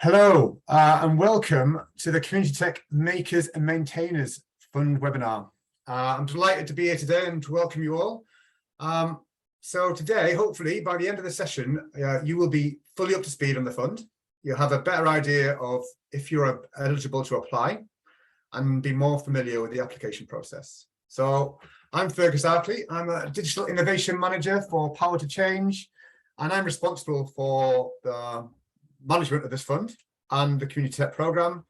Hello, and welcome to the Community Tech Makers and Maintainers Fund webinar. I'm delighted to be here today and to welcome you all. So today, hopefully, by the end of the session, you will be fully up to speed on the fund. You'll have a better idea of if you're eligible to apply and be more familiar with the application process. So I'm Fergus Arkley. I'm a Digital Innovation Manager for Power to Change, and I'm responsible for the management of this fund and the Community Tech Programme.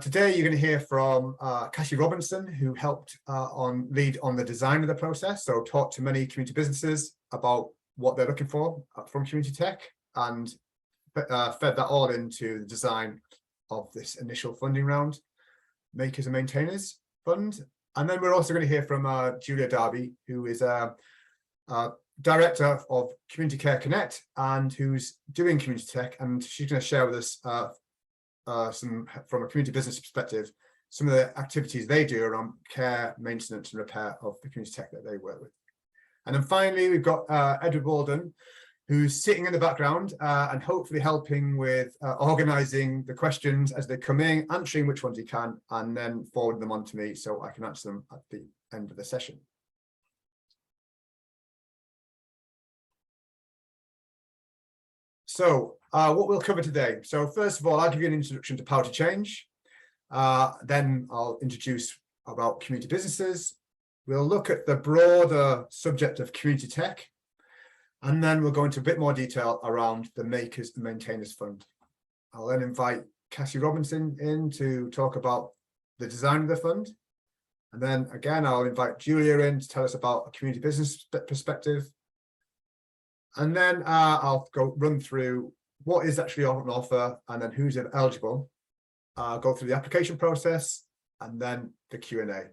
Today, you're going to hear from Cassie Robinson, who helped lead on the design of the process. So talked to many community businesses about what they're looking for from Community Tech and fed that all into the design of this initial funding round, Makers and Maintainers Fund. And then we're also going to hear from Julia Darby, who is Director of Community Care Connect and who's doing Community Tech, and she's going to share with us some, from a community business perspective, some of the activities they do around care, maintenance and repair of the community tech that they work with. And then finally, we've got Edward Walden, who's sitting in the background and hopefully helping with organising the questions as they come in, answering which ones he can, and then forwarding them on to me so I can answer them at the end of the session. So what we'll cover today. So first of all, I'll give you an introduction to Power to Change. Then I'll introduce about community businesses. We'll look at the broader subject of community tech. And then we'll go into a bit more detail around the Makers and Maintainers Fund. I'll then invite Cassie Robinson in to talk about the design of the fund. And then again, I'll invite Julia in to tell us about a community business perspective. And then I'll run through what is actually on offer and then who's eligible. Go through the application process and then the Q&A.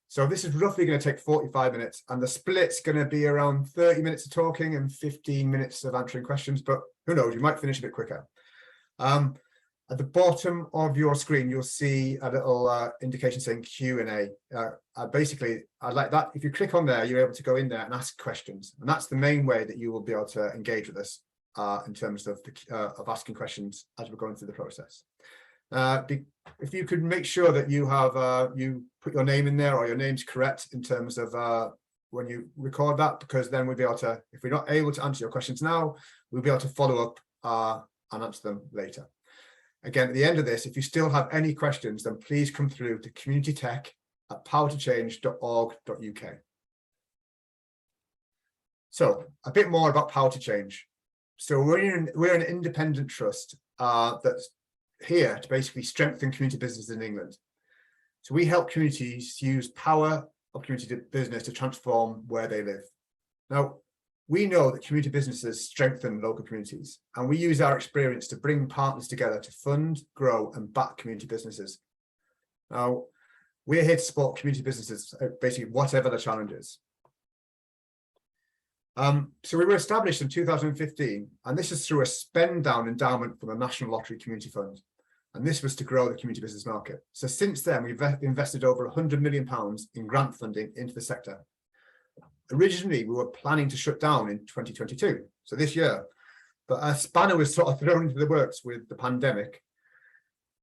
So this is roughly going to take 45 minutes, and the split's going to be around 30 minutes of talking and 15 minutes of answering questions, but who knows, you might finish a bit quicker. At the bottom of your screen, you'll see a little indication saying Q&A. Basically, I'd like that. If you click on there, you're able to go in there and ask questions. And that's the main way that you will be able to engage with us in terms of asking questions as we're going through the process. If you could make sure that you have you put your name in there or your name's correct in terms of when you record that, because then we'll be able to, if we're not able to answer your questions now, we'll be able to follow up and answer them later. Again, at the end of this, if you still have any questions, then please come through to communitytech@powertochange.org.uk. So a bit more about Power to Change. So we're an independent trust that's here to basically strengthen community business in England. So we help communities use power of community business to transform where they live. Now, we know that community businesses strengthen local communities, and we use our experience to bring partners together to fund, grow, and back community businesses. Now, we're here to support community businesses, basically whatever the challenge is. So we were established in 2015, and this is through a spend down endowment from the National Lottery Community Fund. And this was to grow the community business market. So since then, we've invested over £100 million in grant funding into the sector. Originally, we were planning to shut down in 2022, so this year, but a spanner was sort of thrown into the works with the pandemic.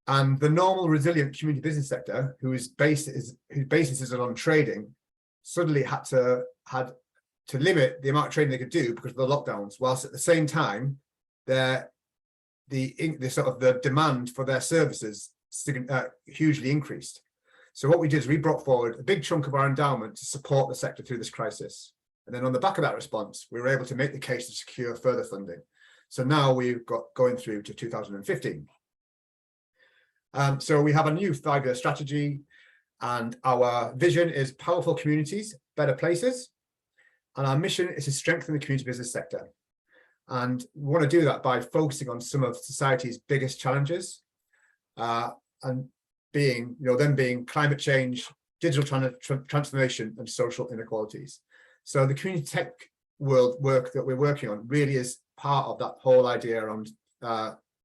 And the normal, resilient community business sector, whose basis is on trading, suddenly had to limit the amount of trading they could do because of the lockdowns, whilst at the same time, the demand for their services hugely increased. So what we did is we brought forward a big chunk of our endowment to support the sector through this crisis. And then on the back of that response, we were able to make the case to secure further funding. So now we've got going through to 2015. So we have a new 5-year strategy, and our vision is powerful communities, better places. And our mission is to strengthen the community business sector. And we want to do that by focusing on some of society's biggest challenges, and being climate change, digital transformation, and social inequalities. So the community tech work that we're working on really is part of that whole idea around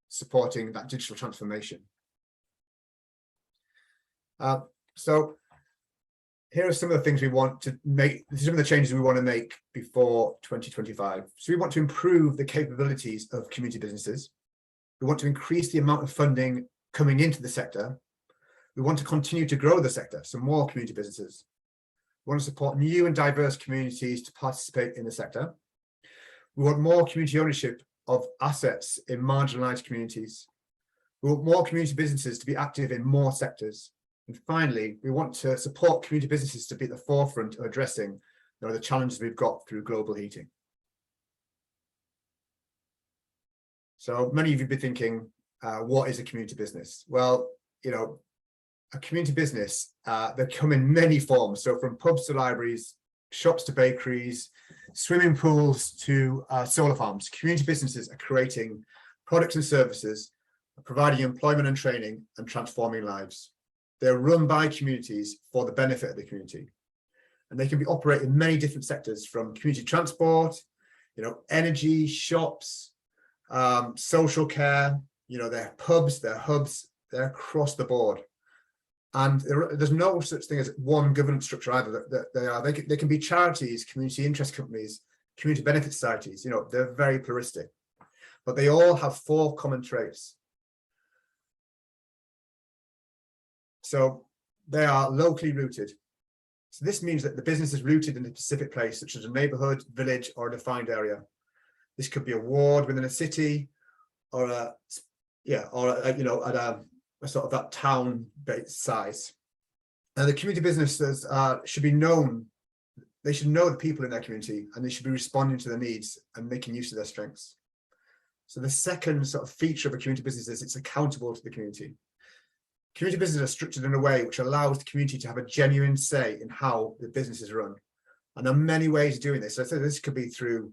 supporting that digital transformation. So here are some of the things we want to make, some of the changes we want to make before 2025. So we want to improve the capabilities of community businesses. We want to increase the amount of funding coming into the sector. We want to continue to grow the sector, so more community businesses. We want to support new and diverse communities to participate in the sector. We want more community ownership of assets in marginalised communities. We want more community businesses to be active in more sectors. And finally, we want to support community businesses to be at the forefront of addressing the challenges we've got through global heating. So many of you be thinking, what is a community business? Well, a community business, they come in many forms. So from pubs to libraries, shops to bakeries, swimming pools to solar farms. Community businesses are creating products and services, providing employment and training, and transforming lives. They're run by communities for the benefit of the community. And they can be operated in many different sectors, from community transport, energy, shops, social care, they're pubs, they're hubs, they're across the board. And there's no such thing as one governance structure either. They can be charities, community interest companies, community benefit societies. They're very pluralistic, but they all have 4 common traits. So they are locally rooted. So this means that the business is rooted in a specific place, such as a neighborhood, village, or a defined area. This could be a ward within a city, or at a sort of that town-based size. And the community businesses should be known. They should know the people in their community, and they should be responding to their needs and making use of their strengths. So the second sort of feature of a community business is it's accountable to the community. Community businesses are structured in a way which allows the community to have a genuine say in how the business is run. And there are many ways of doing this. So this could be through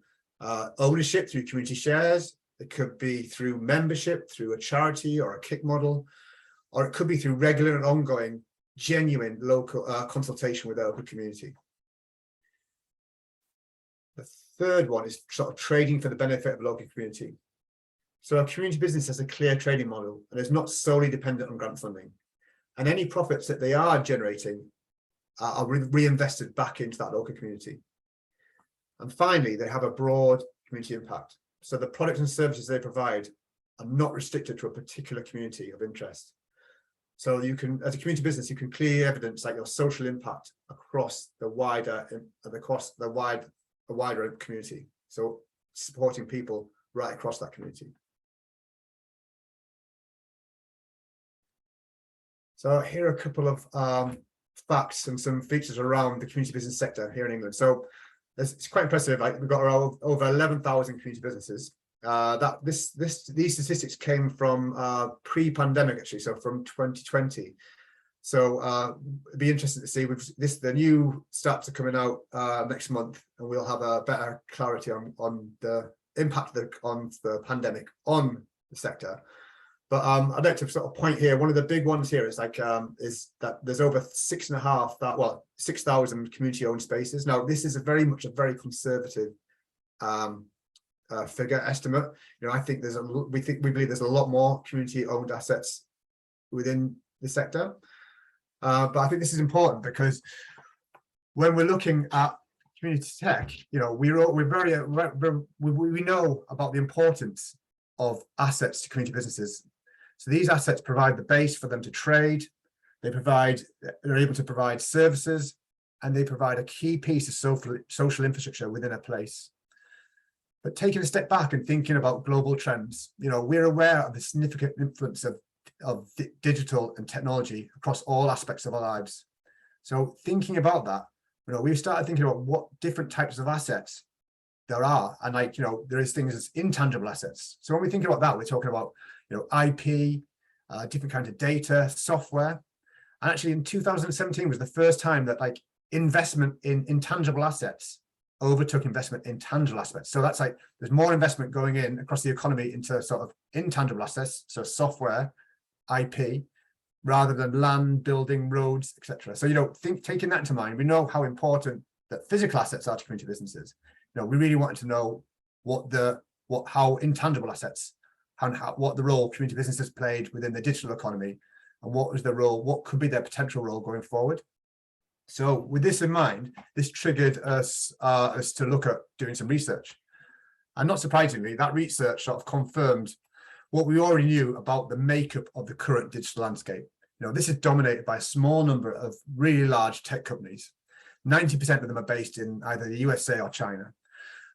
ownership, through community shares. It could be through membership, through a charity or a kick model, or it could be through regular and ongoing, genuine local consultation with the local community. The third one is sort of trading for the benefit of the local community. So a community business has a clear trading model and is not solely dependent on grant funding. And any profits that they are generating are reinvested back into that local community. And finally, they have a broad community impact. So the products and services they provide are not restricted to a particular community of interest. So you can, as a community business, you can clearly evidence like your social impact across the wider community. So supporting people right across that community. So here are a couple of facts and some features around the community business sector here in England. So it's quite impressive. Like we've got over 11,000 community businesses. These statistics came from pre-pandemic, actually, so from 2020. So it'd be interesting to see. The new stats are coming out next month, and we'll have a better clarity on the impact on the pandemic on the sector. But I'd like to sort of point here. One of the big ones here is is that there's over 6,000 community-owned spaces. Now, this is very much a very conservative figure estimate. I think we believe there's a lot more community-owned assets within the sector. But I think this is important because when we're looking at community tech, we know about the importance of assets to community businesses. So these assets provide the base for them to trade. They're able to provide services, and they provide a key piece of social infrastructure within a place. But taking a step back and thinking about global trends, we're aware of the significant influence of digital and technology across all aspects of our lives. So thinking about that, we've started thinking about what different types of assets there are. And there is things as intangible assets. So when we think about that, we're talking about, IP, different kinds of data, software. And actually in 2017 was the first time that investment in intangible assets overtook investment in tangible assets. So that's there's more investment going in across the economy into sort of intangible assets, so software, IP, rather than land, building, roads, etc. So taking that into mind, we know how important that physical assets are to community businesses. We really wanted to know how intangible assets and what the role community businesses played within the digital economy, and what could be their potential role going forward. So with this in mind, this triggered us to look at doing some research. And not surprisingly, that research sort of confirmed what we already knew about the makeup of the current digital landscape. This is dominated by a small number of really large tech companies. 90% of them are based in either the USA or China.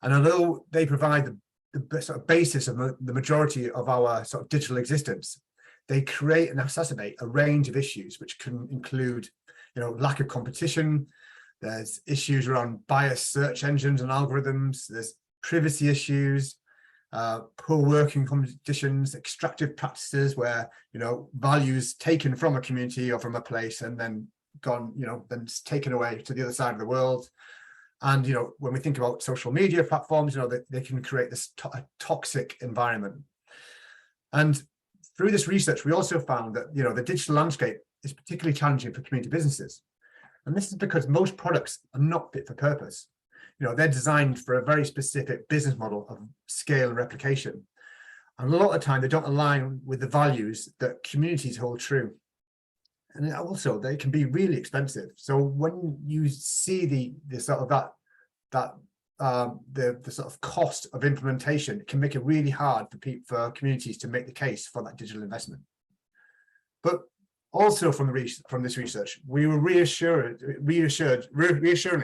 And although they provide the sort of basis of the majority of our sort of digital existence, they create and exacerbate a range of issues, which can include, lack of competition. There's issues around biased search engines and algorithms. There's privacy issues, poor working conditions, extractive practices where, values taken from a community or from a place and then gone, then it's taken away to the other side of the world. And, when we think about social media platforms, they can create this toxic environment. And through this research, we also found that, the digital landscape is particularly challenging for community businesses. And this is because most products are not fit for purpose. They're designed for a very specific business model of scale and replication. And a lot of the time, they don't align with the values that communities hold true. And also, they can be really expensive. So when you see the sort of the sort of cost of implementation, it can make it really hard for communities to make the case for that digital investment. But also from this research, we were reassuringly,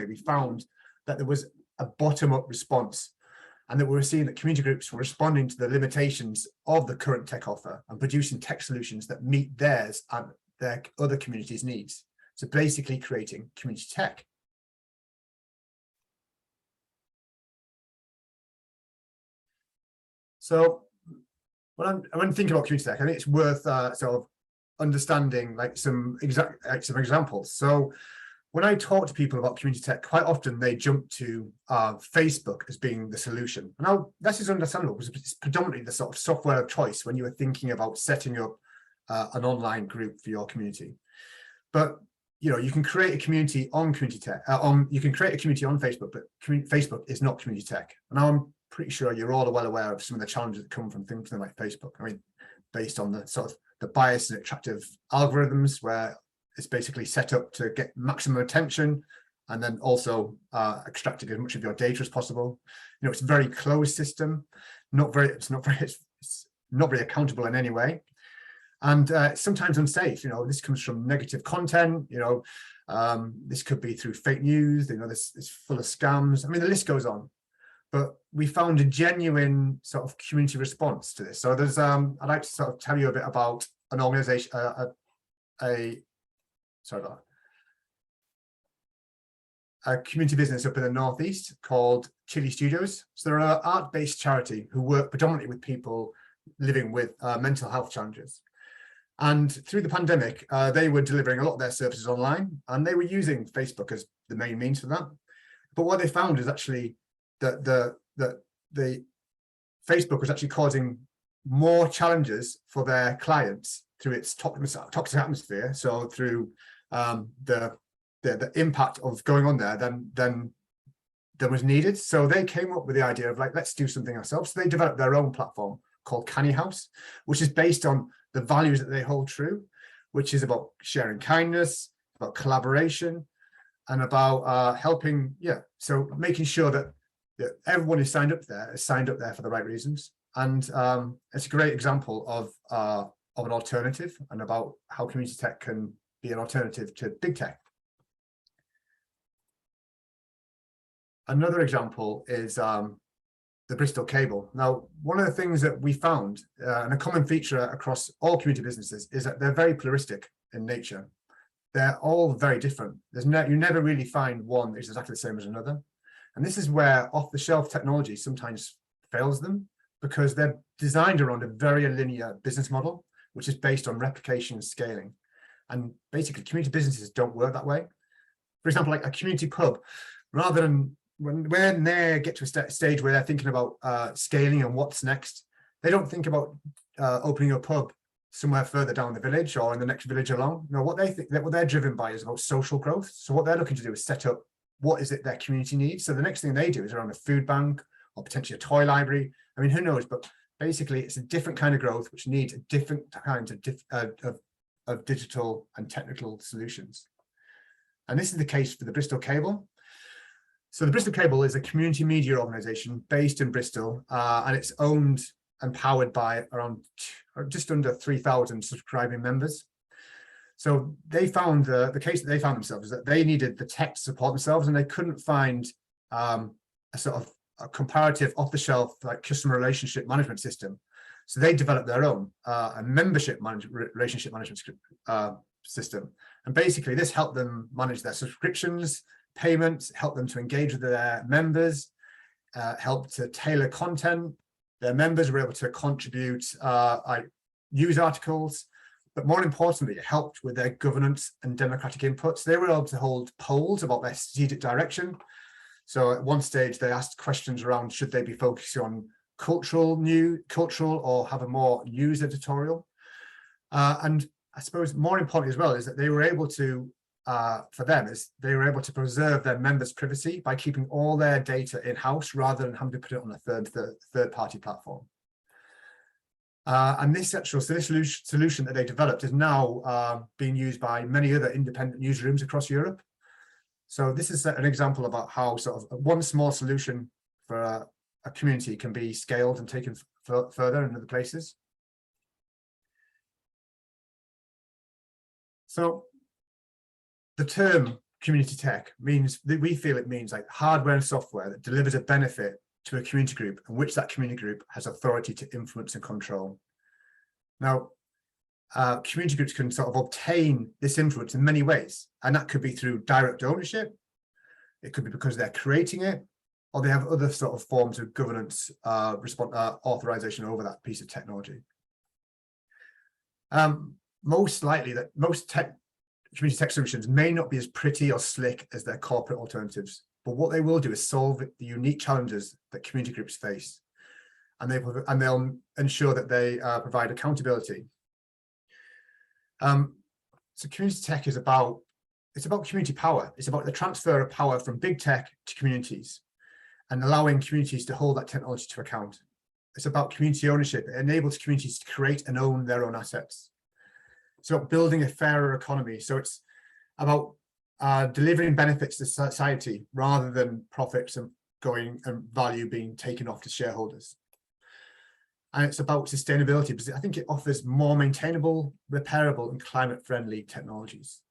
we found that there was a bottom-up response, and that we were seeing that community groups were responding to the limitations of the current tech offer and producing tech solutions that meet theirs and their other communities' needs. So basically creating community tech. So when thinking about community tech, I think it's worth sort of understanding some examples. So when I talk to people about community tech, quite often they jump to Facebook as being the solution. Now, this is understandable because it's predominantly the sort of software of choice when you are thinking about setting up an online group for your community. But you can create a community on community tech. You can create a community on Facebook, but Facebook is not community tech. And I'm pretty sure you're all well aware of some of the challenges that come from something like Facebook. I mean, based on the sort of the bias and attractive algorithms, where it's basically set up to get maximum attention and then also extracting as much of your data as possible. It's a very closed system, it's not very accountable in any way. And it's sometimes unsafe. This comes from negative content. This could be through fake news. This is full of scams. I mean, the list goes on. But we found a genuine sort of community response to this. So there's, I'd like to sort of tell you a bit about an organization, a community business up in the Northeast called Chili Studios. So they're an art-based charity who work predominantly with people living with mental health challenges. And through the pandemic, they were delivering a lot of their services online, and they were using Facebook as the main means for that. But what they found is actually that the Facebook was actually causing more challenges for their clients through its toxic atmosphere. So through the impact of going on there than was needed. So they came up with the idea of let's do something ourselves. So they developed their own platform called Canny House, which is based on the values that they hold true, which is about sharing kindness, about collaboration, and about helping, so making sure that everyone who's signed up there for the right reasons. And it's a great example of an alternative and about how community tech can be an alternative to big tech. Another example is the Bristol Cable. Now, one of the things that we found, and a common feature across all community businesses, is that they're very pluralistic in nature. They're all very different. You never really find one that is exactly the same as another. And this is where off-the-shelf technology sometimes fails them, because they're designed around a very linear business model, which is based on replication and scaling. And basically, community businesses don't work that way. For example, like a community pub, rather than when they get to a stage where they're thinking about scaling and what's next, they don't think about opening a pub somewhere further down the village or in the next village along. No, what they're driven by is about social growth. So what they're looking to do is set up what is it their community needs. So the next thing they do is around a food bank or potentially a toy library. I mean, who knows? But basically, it's a different kind of growth which needs a different kind of digital and technical solutions. And this is the case for the Bristol Cable. So the Bristol Cable is a community media organization based in Bristol, and it's owned and powered by around just under 3,000 subscribing members. So they found the case that they found themselves is that they needed the tech to support themselves, and they couldn't find a sort of a comparative off-the-shelf like customer relationship management system. So they developed their own a membership relationship management system. And basically this helped them manage their subscriptions, payments, helped them to engage with their members, helped to tailor content. Their members were able to contribute like news articles, but more importantly, it helped with their governance and democratic inputs. They were able to hold polls about their strategic direction. So at one stage, they asked questions around should they be focusing on cultural or have a more news editorial. And I suppose more important as well is that they were able to, for them, is they were able to preserve their members' privacy by keeping all their data in-house rather than having to put it on a third-party platform. And this actual solution that they developed is now being used by many other independent newsrooms across Europe. So this is an example about how sort of one small solution for a community can be scaled and taken further in other places. So the term community tech means that we feel it means like hardware and software that delivers a benefit to a community group in which that community group has authority to influence and control. Now, community groups can sort of obtain this influence in many ways, and that could be through direct ownership. It could be because they're creating it, or they have other sort of forms of governance authorization over that piece of technology. Most likely that most community tech solutions may not be as pretty or slick as their corporate alternatives, but what they will do is solve the unique challenges that community groups face, and they'll ensure that they provide accountability. So community tech is about community power. It's about the transfer of power from big tech to communities and allowing communities to hold that technology to account. It's about community ownership. It enables communities to create and own their own assets. It's about building a fairer economy. So it's about delivering benefits to society rather than profits and value being taken off to shareholders. And it's about sustainability because I think it offers more maintainable, repairable, and climate-friendly technologies.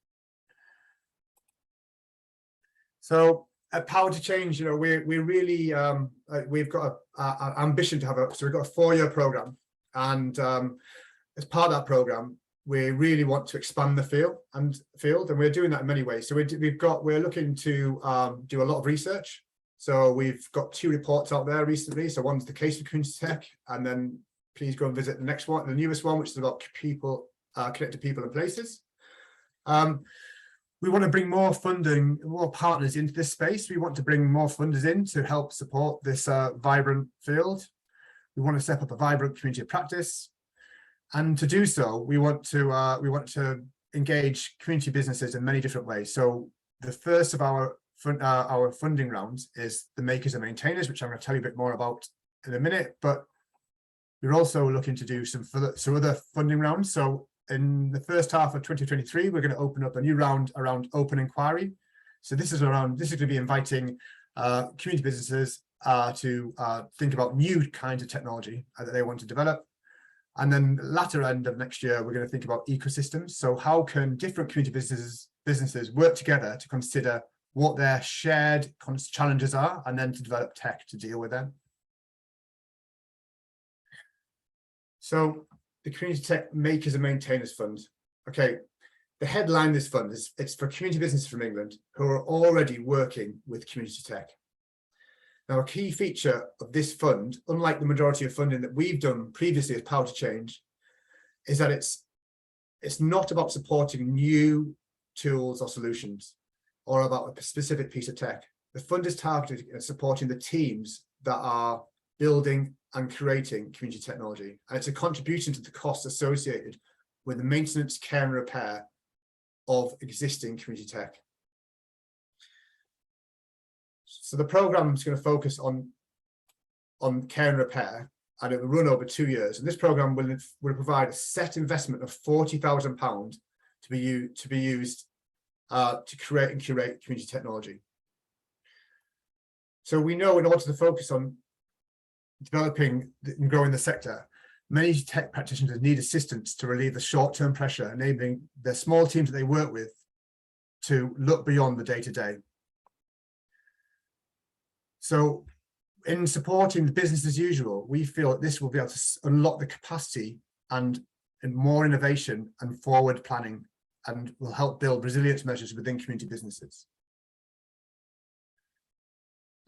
So at Power to Change, you know, we really we've got an ambition to have we've got a 4-year program, and as part of that program, we really want to expand the field, and we're doing that in many ways. So we're looking to do a lot of research. So we've got 2 reports out there recently. So one's the case for community tech, and then please go and visit the next one, the newest one, which is about people, connected people and places. We want to bring more funding, more partners into this space. We want to bring more funders in to help support this vibrant field. We want to set up a vibrant community of practice, and to do so, we want to engage community businesses in many different ways. So the first of our funding rounds is the makers and maintainers, which I'm going to tell you a bit more about in a minute. But we're also looking to do some other funding rounds. So in the first half of 2023, we're going to open up a new round around open inquiry. So this is going to be inviting community businesses to think about new kinds of technology that they want to develop. And then the latter end of next year, we're going to think about ecosystems. So how can different community businesses work together to consider what their shared challenges are, and then to develop tech to deal with them. So the Community Tech Makers and Maintainers Fund. Okay, the headline of this fund is it's for community businesses from England who are already working with community tech. Now, a key feature of this fund, unlike the majority of funding that we've done previously as Power to Change, is that it's not about supporting new tools or solutions or about a specific piece of tech. The fund is targeted at supporting the teams that are building and creating community technology. And it's a contribution to the costs associated with the maintenance, care and repair of existing community tech. So the program is going to focus on care and repair, and it will run over 2 years. And this program will provide a set investment of £40,000 to be used to create and curate community technology. So we know in order to focus on developing and growing the sector, many tech practitioners need assistance to relieve the short-term pressure, enabling the small teams that they work with to look beyond the day-to-day. So in supporting the business as usual, we feel that this will be able to unlock the capacity and more innovation and forward planning, and will help build resilience measures within community businesses.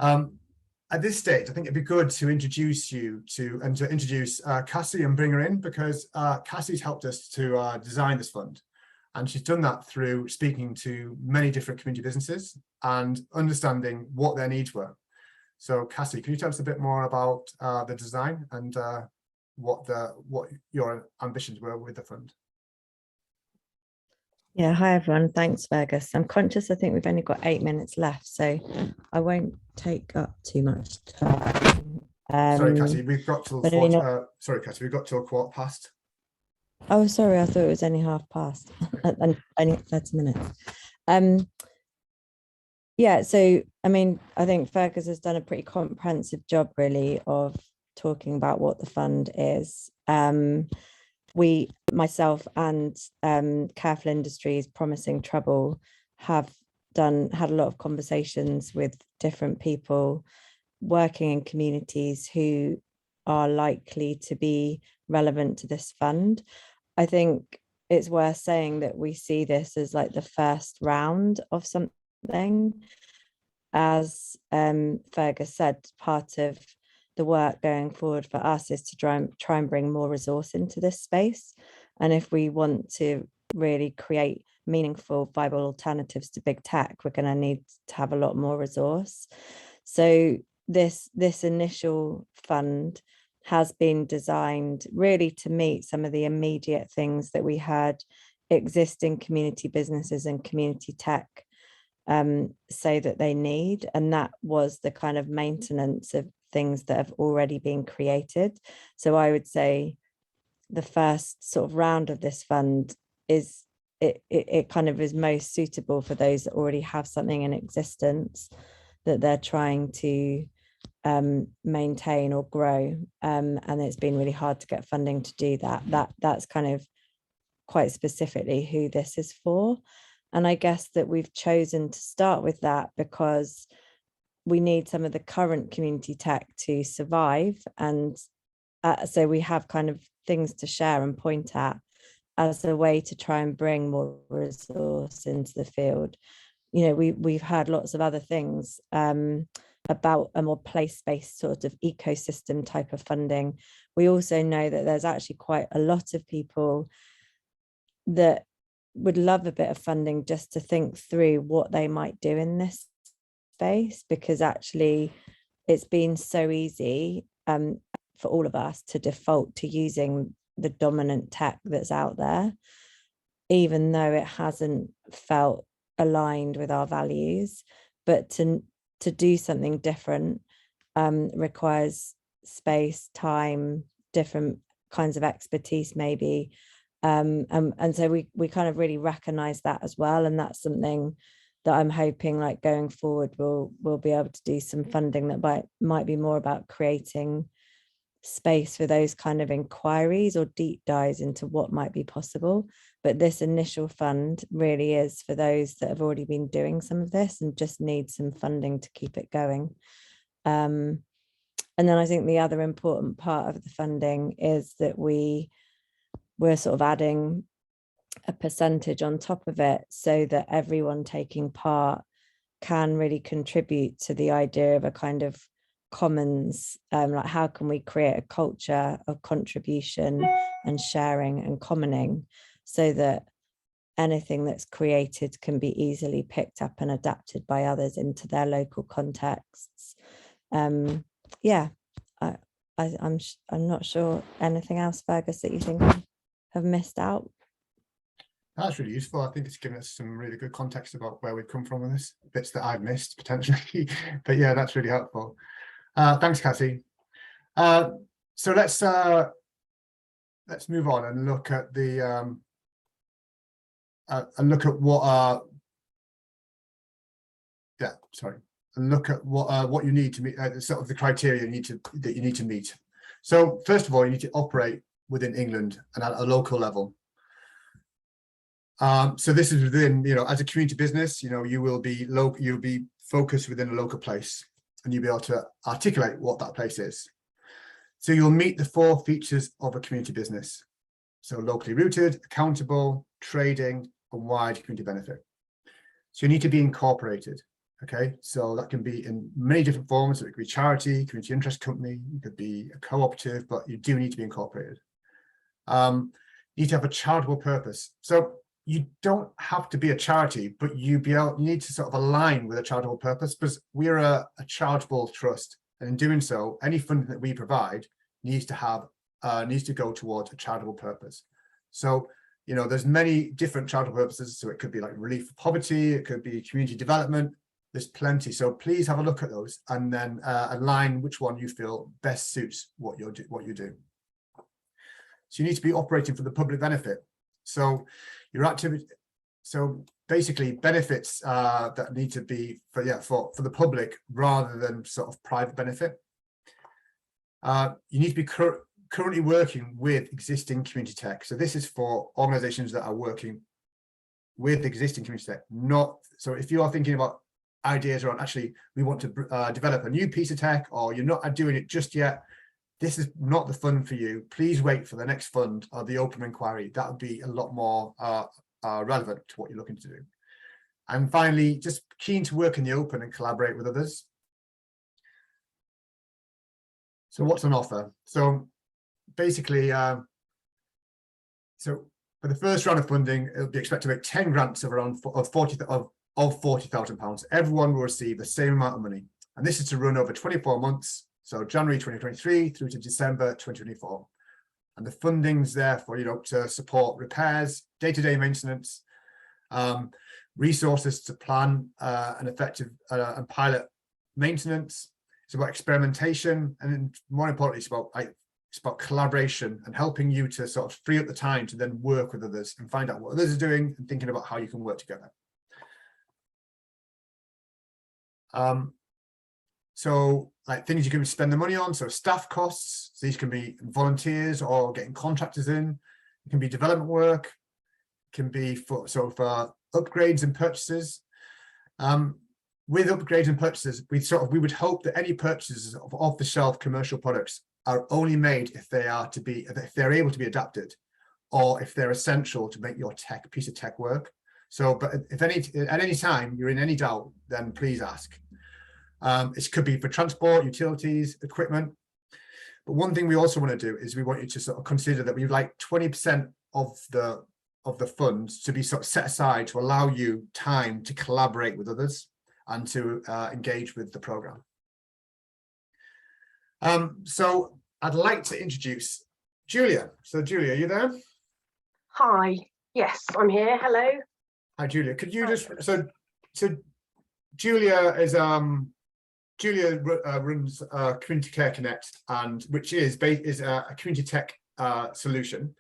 At this stage, I think it'd be good to introduce you to introduce Cassie and bring her in, because Cassie's helped us to design this fund. And she's done that through speaking to many different community businesses and understanding what their needs were. So Cassie, can you tell us a bit more about the design and what your ambitions were with the fund? Yeah, hi everyone. Thanks, Fergus. I'm conscious I think we've only got 8 minutes left, so I won't take up too much time. Sorry, Cassie, we've got till sorry, Cassie, we've got till 1:15. Oh, sorry, I thought it was only past and only 30 minutes. Yeah, so I mean, I think Fergus has done a pretty comprehensive job really of talking about what the fund is. Myself and Careful Industries, Promising Trouble, have had a lot of conversations with different people working in communities who are likely to be relevant to this fund. I think it's worth saying that we see this as like the first round of something. As Fergus said, part of the work going forward for us is to try and bring more resource into this space. And if we want to really create meaningful, viable alternatives to big tech, we're going to need to have a lot more resource. So this initial fund has been designed really to meet some of the immediate things that we heard existing community businesses and community tech say that they need. And that was the kind of maintenance of things that have already been created. So I would say the first sort of round of this fund is it kind of is most suitable for those that already have something in existence that they're trying to maintain or grow, and it's been really hard to get funding to do that. That's kind of quite specifically who this is for. And I guess that we've chosen to start with that because we need some of the current community tech to survive. And so we have kind of things to share and point at as a way to try and bring more resource into the field. You know, we've heard lots of other things about a more place-based sort of ecosystem type of funding. We also know that there's actually quite a lot of people that would love a bit of funding just to think through what they might do in this space, because actually it's been so easy for all of us to default to using the dominant tech that's out there, even though it hasn't felt aligned with our values. But to do something different requires space, time, different kinds of expertise maybe, and so we kind of really recognize that as well. And that's something that I'm hoping, like going forward, we'll be able to do some funding that might be more about creating space for those kind of inquiries or deep dives into what might be possible. But this initial fund really is for those that have already been doing some of this and just need some funding to keep it going. And then I think the other important part of the funding is that we're sort of adding a percentage on top of it so that everyone taking part can really contribute to the idea of a kind of commons, like how can we create a culture of contribution and sharing and commoning so that anything that's created can be easily picked up and adapted by others into their local contexts. Yeah, I'm not sure anything else, Fergus, that you think I have missed out. That's really useful. I think it's given us some really good context about where we've come from with this, bits that I've missed potentially. But yeah, that's really helpful. Thanks, Cassie. So let's move on and look at the what and look at what you need to meet, sort of the criteria that you need to meet. So first of all, you need to operate within England and at a local level. So this is within, as a community business, you will be you'll be focused within a local place, and you'll be able to articulate what that place is. So you'll meet the 4 features of a community business. So locally rooted, accountable, trading, and wide community benefit. So you need to be incorporated. Okay, so that can be in many different forms. So it could be charity, community interest company, it could be a cooperative, but you do need to be incorporated. You need to have a charitable purpose. So you don't have to be a charity, but you need to sort of align with a charitable purpose, because we're a charitable trust, and in doing so, any funding that we provide needs to go towards a charitable purpose. So there's many different charitable purposes. So it could be like relief of poverty, it could be community development. There's plenty. So please have a look at those and then align which one you feel best suits what you do. So you need to be operating for the public benefit. So your activity, so basically benefits that need to be for the public rather than sort of private benefit. You need to be currently working with existing community tech. So this is for organizations that are working with existing community tech. So if you are thinking about ideas around, actually, we want to develop a new piece of tech, or you're not doing it just yet, this is not the fund for you. Please wait for the next fund or the open inquiry. That would be a lot more relevant to what you're looking to do. And finally, just keen to work in the open and collaborate with others. So what's on offer? So basically, so for the first round of funding, it'll be expected to make 10 grants of around £40,000. Everyone will receive the same amount of money, and this is to run over 24 months, so January 2023 through to December 2024. And the funding's there for to support repairs, day-to-day maintenance, resources to plan an effective and pilot maintenance. It's about experimentation, and more importantly, it's about collaboration and helping you to sort of free up the time to then work with others and find out what others are doing and thinking about how you can work together. So like things you can spend the money on, so staff costs, so these can be volunteers or getting contractors in. It can be development work, it can be for upgrades and purchases. With upgrades and purchases, we would hope that any purchases of off-the-shelf commercial products are only made if they're able to be adapted, or if they're essential to make your piece of tech work. So, but if at any time you're in any doubt, then please ask. It could be for transport, utilities, equipment. But one thing we also want to do is we want you to sort of consider that we'd like 20% of the funds to be sort of set aside to allow you time to collaborate with others and to engage with the program. So I'd like to introduce Julia. So Julia, are you there? Hi, yes, I'm here. Hello. Hi, Julia. Could you just, so Julia is, runs Community Care Connect, and which is a community tech solution.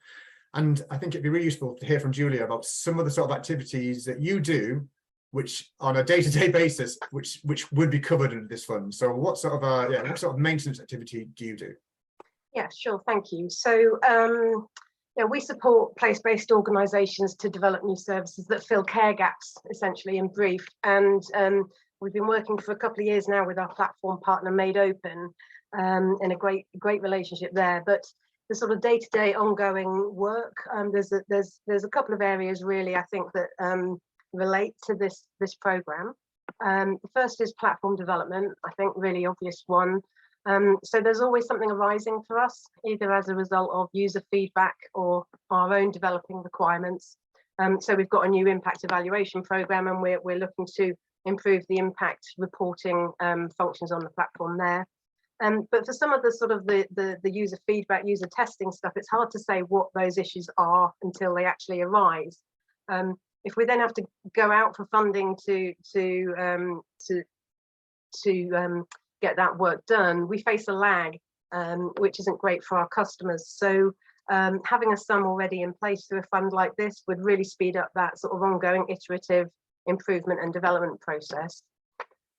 And I think it'd be really useful to hear from Julia about some of the sort of activities that you do, which on a day-to-day basis, which would be covered under this fund. So what sort of maintenance activity do you do? Yeah, sure. Thank you. So we support place-based organisations to develop new services that fill care gaps, essentially, in brief. And we've been working for a couple of years now with our platform partner Made Open, in a great relationship there. But the sort of day-to-day ongoing work, there's a couple of areas really I think that relate to this programme. The first is platform development, I think really obvious one. So there's always something arising for us, either as a result of user feedback or our own developing requirements. So we've got a new impact evaluation programme, and we're looking to improve the impact reporting functions on the platform there. But for some of the sort of the user feedback, user testing stuff, it's hard to say what those issues are until they actually arise. If we then have to go out for funding to get that work done, we face a lag, which isn't great for our customers. So having a sum already in place through a fund like this would really speed up that sort of ongoing iterative improvement and development process.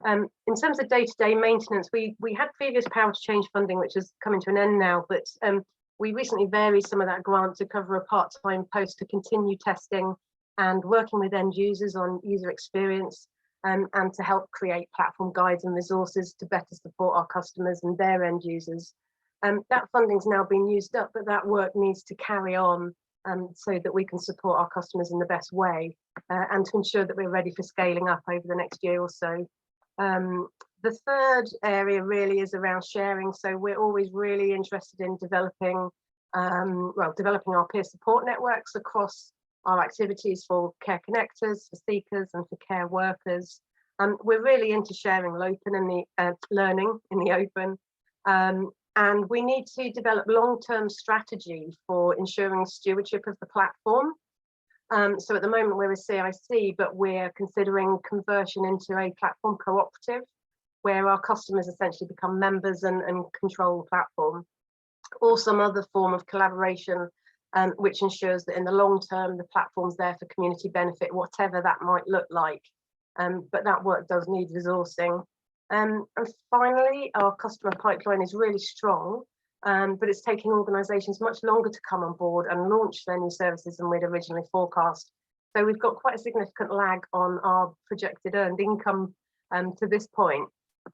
In terms of day-to-day maintenance, we had previous power to change funding, which is coming to an end now, but we recently varied some of that grant to cover a part-time post to continue testing and working with end users on user experience, and to help create platform guides and resources to better support our customers and their end users. That funding's now been used up, but that work needs to carry on so that we can support our customers in the best way, and to ensure that we're ready for scaling up over the next year or so. The third area really is around sharing. So we're always really interested in developing our peer support networks across our activities for care connectors, for seekers, and for care workers. We're really into sharing open and the learning in the open. And we need to develop long-term strategy for ensuring stewardship of the platform. So at the moment we're a CIC, but we're considering conversion into a platform cooperative where our customers essentially become members and control the platform, or some other form of collaboration, which ensures that in the long term, the platform's there for community benefit, whatever that might look like. But that work does need resourcing. And finally, our customer pipeline is really strong, but it's taking organisations much longer to come on board and launch their new services than we'd originally forecast. So we've got quite a significant lag on our projected earned income to this point.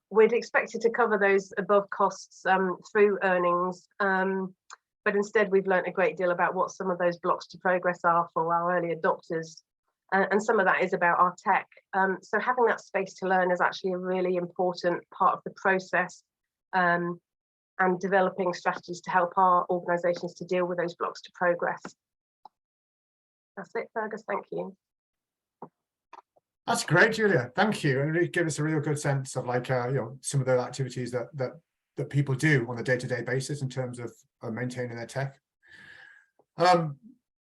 We'd expected to cover those above costs through earnings, but instead we've learnt a great deal about what some of those blocks to progress are for our early adopters. And some of that is about our tech. So having that space to learn is actually a really important part of the process, and developing strategies to help our organisations to deal with those blocks to progress. That's it, Fergus, thank you. That's great, Julia. Thank you. And it gave us a real good sense of some of the activities that people do on a day-to-day basis in terms of maintaining their tech.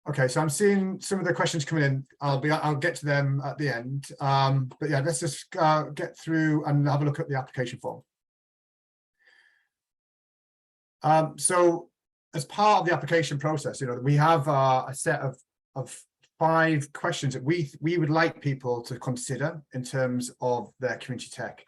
Okay, so I'm seeing some of the questions coming in. I'll get to them at the end. But yeah, let's just get through and have a look at the application form. So as part of the application process, we have a set of 5 questions that we would like people to consider in terms of their community tech.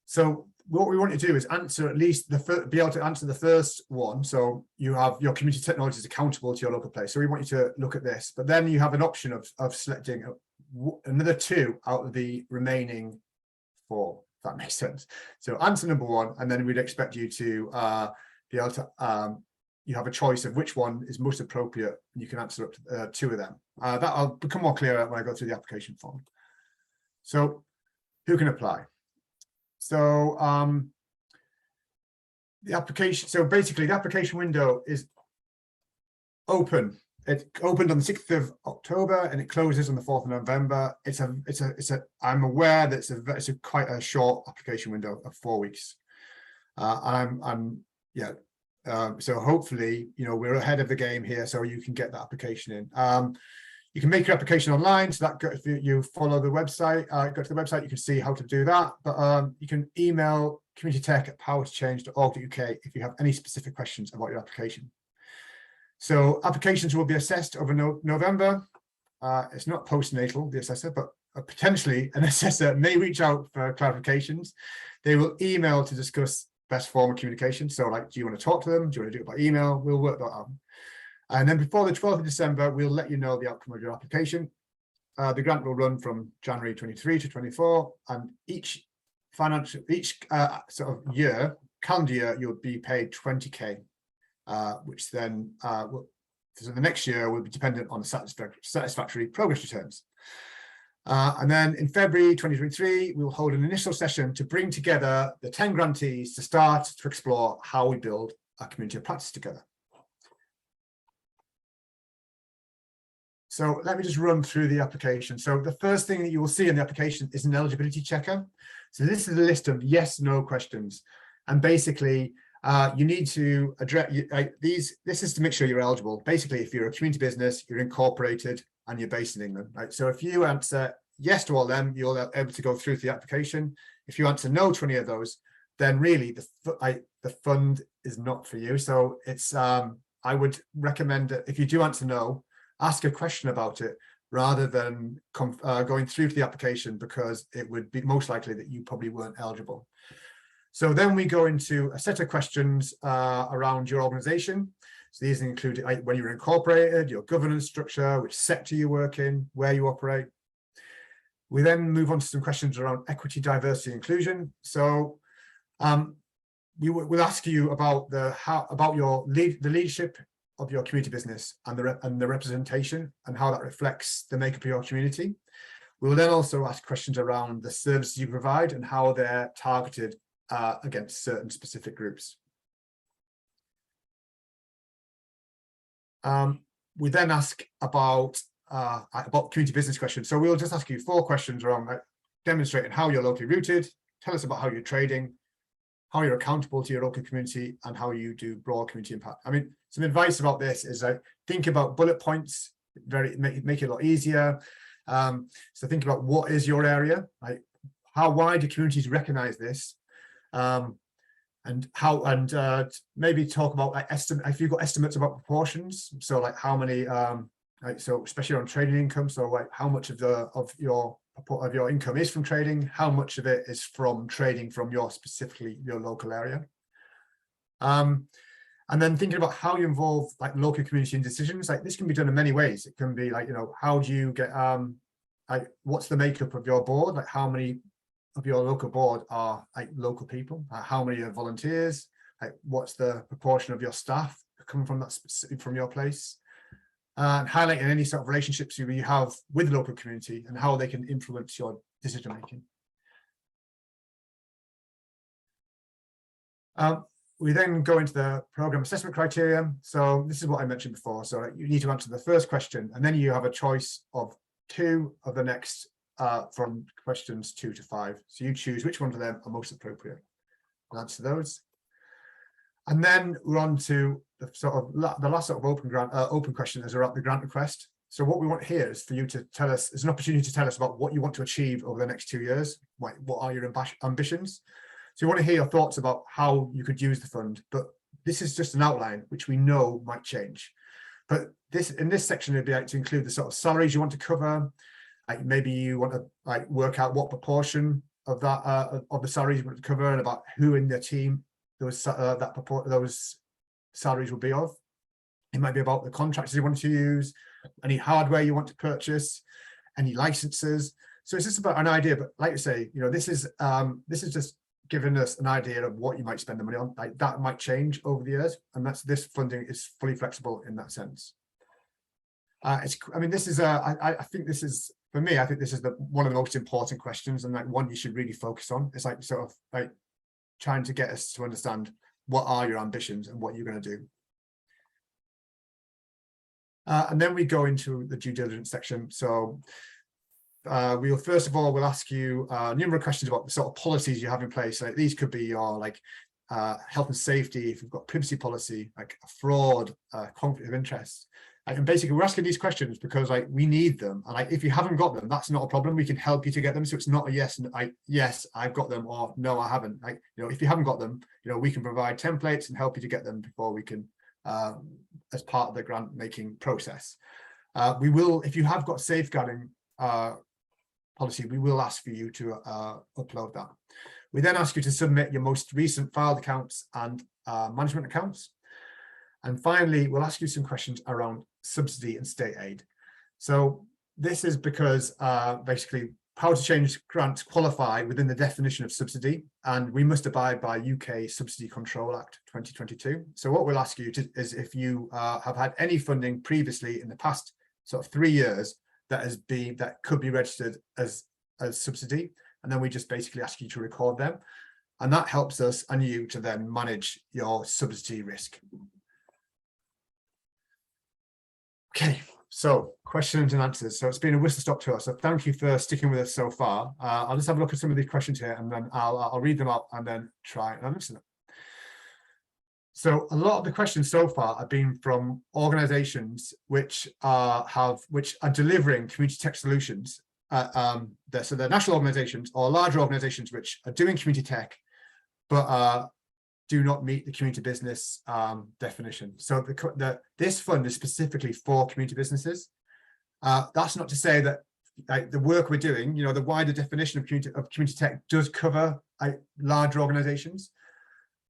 So what we want to do is answer at least be able to answer the first one. So you have your community technologies accountable to your local place. So we want you to look at this, but then you have an option of selecting another 2 out of the remaining 4, if that makes sense. So answer number 1, and then we'd expect you to be able to, you have a choice of which one is most appropriate, and you can answer up to 2 of them. That'll become more clear when I go through the application form. So who can apply? So the application, so basically the application window is open. It opened on the 6th of October and it closes on the 4th of November. I'm aware that it's quite a short application window of 4 weeks. So hopefully, we're ahead of the game here, so you can get that application in. You can make your application online, so that if you follow the website, go to the website, you can see how to do that. But you can email communitytech@powertochange.org.uk if you have any specific questions about your application. So applications will be assessed over November. It's not postnatal, the assessor, but potentially an assessor may reach out for clarifications. They will email to discuss best form of communication. So do you want to talk to them? Do you want to do it by email? We'll work that out. And then before the 12th of December, we'll let you know the outcome of your application. The grant will run from January 23 to 24, and each sort of year, calendar year, you'll be paid 20k, which then so the next year will be dependent on satisfactory progress returns. And then in February 2023, we will hold an initial session to bring together the 10 grantees to start to explore how we build a community of practice together. So let me just run through the application. So the first thing that you will see in the application is an eligibility checker. So this is a list of yes/no questions. And basically, you need to address this is to make sure you're eligible. Basically, if you're a community business, you're incorporated, and you're based in England, right? So if you answer yes to all them, you're able to go through the application. If you answer no to any of those, then really the fund is not for you. So it's I would recommend that if you do answer no, ask a question about it rather than going through to the application, because it would be most likely that you probably weren't eligible. So then we go into a set of questions around your organization. So these include when you're incorporated, your governance structure, which sector you work in, where you operate. We then move on to some questions around equity, diversity, inclusion. So we'll ask you about the leadership of your community business and the representation and how that reflects the makeup of your community. We will then also ask questions around the services you provide and how they're targeted against certain specific groups. We then ask about community business questions. So we'll just ask you 4 questions around demonstrating how you're locally rooted, tell us about how you're trading, how you're accountable to your local community, and how you do broad community impact. I mean, some advice about this is think about bullet points, make it a lot easier. So think about what is your area, how wide do communities recognize this, and maybe talk about if you've got estimates about proportions. So like how many, so especially on trading income. So like how much of your income is from trading, how much of it is from trading from your local area. And then thinking about how you involve local community in decisions. This can be done in many ways. It can be how do you get what's the makeup of your board? How many of your local board are local people? How many are volunteers? What's the proportion of your staff coming from your place? And highlighting any sort of relationships you have with the local community and how they can influence your decision making. We then go into the program assessment criteria. So this is what I mentioned before. So you need to answer the first question, and then you have a choice of 2 of the next from questions 2 to 5. So you choose which one of them are most appropriate and answer those. And then we're on to the last sort of open question is around the grant request. So what we want here is for you to tell us, is an opportunity to tell us about what you want to achieve over the next 2 years. What are your ambitions? So we want to hear your thoughts about how you could use the fund, but this is just an outline which we know might change. But in this section, it'd be to include the sort of salaries you want to cover. Maybe you want to work out what proportion of that of the salaries you want to cover, and about who in the team those salaries will be of. It might be about the contractors you want to use, any hardware you want to purchase, any licenses. So it's just about an idea. But like I say, this is just giving us an idea of what you might spend the money on. That might change over the years, and this funding is fully flexible in that sense. I think this is for me. I think this is one of the most important questions, and one you should really focus on. It's trying to get us to understand what are your ambitions and what you're going to do. And then we go into the due diligence section. So we'll first of all, we'll ask you numerous questions about the sort of policies you have in place. These could be your health and safety, if you've got privacy policy, fraud, conflict of interest. And basically we're asking these questions because we need them, and if you haven't got them, that's not a problem. We can help you to get them. So it's not a yes, yes I've got them, or no I haven't. If you haven't got them, we can provide templates and help you to get them before we can as part of the grant making process. We will, if you have got safeguarding policy, we will ask for you to upload that. We then ask you to submit your most recent filed accounts and management accounts. And finally, we'll ask you some questions around subsidy and state aid. So this is because basically power to change grants qualify within the definition of subsidy, and we must abide by UK Subsidy Control Act 2022. So what we'll ask you is if you have had any funding previously in the past sort of 3 years that could be registered as subsidy, and then we just basically ask you to record them, and that helps us and you to then manage your subsidy risk. Okay, so questions and answers. So it's been a whistle-stop tour. So thank you for sticking with us so far. I'll just have a look at some of these questions here, and then I'll read them out and then try and answer them. So a lot of the questions so far have been from organisations which are delivering community tech solutions. So they're national organisations or larger organisations which are doing community tech, but do not meet the community business definition. So this fund is specifically for community businesses. That's not to say that the work we're doing, the wider definition of community tech does cover larger organizations,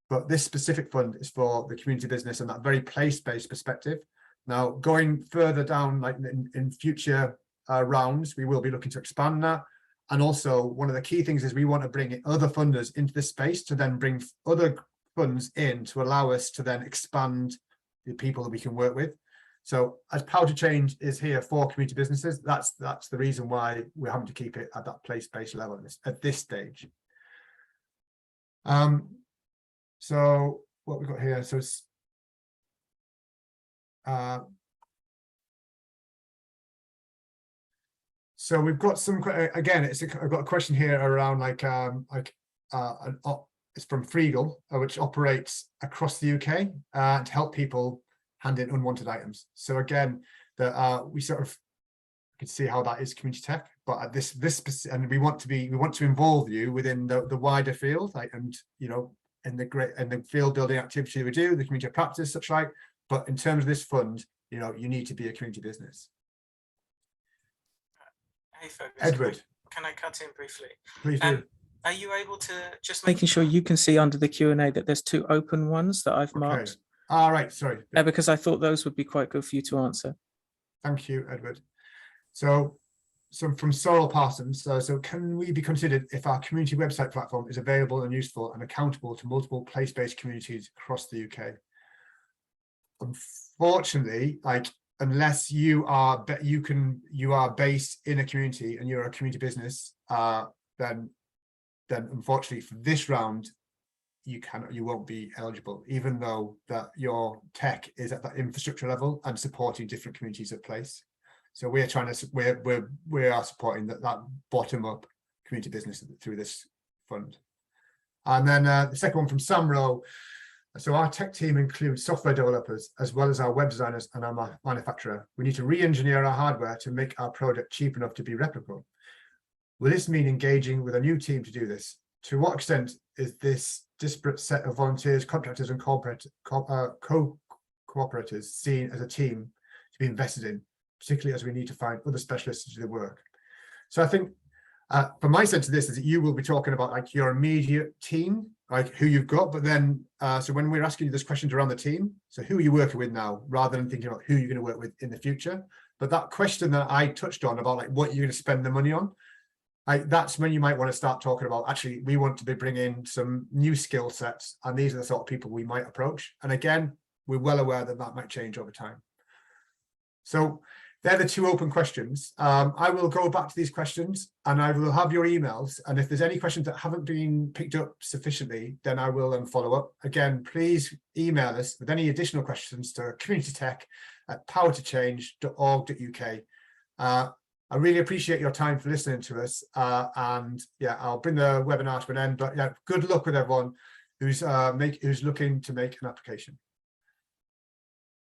but this specific fund is for the community business and that very place-based perspective. Now, going further down, like in future rounds, we will be looking to expand that. And also, one of the key things is we want to bring in other funders into this space to then bring other funds in to allow us to then expand the people that we can work with. So as Power to Change is here for community businesses, that's the reason why we're having to keep it at that place-based level at this stage. So what we've got here, so it's so we've got some, again, I've got a question here around it's from Friedel, which operates across the UK to help people hand in unwanted items. So again, we sort of can see how that is community tech, but at this and we want to involve you within the wider field, and in the field building activity we do, the community of practice, such like. But in terms of this fund, you need to be a community business. Hey, Fergus, Edward, can I cut in briefly? Please do. Are you able to just making sure you can see under the Q&A that there's 2 open ones that I've marked? All right, sorry. Because I thought those would be quite good for you to answer. Thank you, Edward. So from Sorrel Parsons, so can we be considered if our community website platform is available and useful and accountable to multiple place-based communities across the UK? Unfortunately, unless you are based in a community and you're a community business, then unfortunately for this round, you won't be eligible, even though that your tech is at that infrastructure level and supporting different communities at place. So we are supporting that bottom up community business through this fund. And then the second one from Sam Rowe. So our tech team includes software developers as well as our web designers and our manufacturer. We need to re-engineer our hardware to make our product cheap enough to be replicable. Will this mean engaging with a new team to do this? To what extent is this disparate set of volunteers, contractors, and cooperators seen as a team to be invested in, particularly as we need to find other specialists to do the work? So I think, from my sense of this, is that you will be talking about your immediate team, who you've got, but then, so when we're asking you this questions around the team, so who are you working with now, rather than thinking about who you're going to work with in the future. But that question that I touched on about what you're going to spend the money on, that's when you might want to start talking about, actually, we want to be bringing some new skill sets, and these are the sort of people we might approach. And again, we're well aware that that might change over time. So they're the 2 open questions. I will go back to these questions and I will have your emails. And if there's any questions that haven't been picked up sufficiently, then I will then follow up. Again, please email us with any additional questions to communitytech@powertochange.org.uk. I really appreciate your time for listening to us. And yeah, I'll bring the webinar to an end. But yeah, good luck with everyone who's looking to make an application.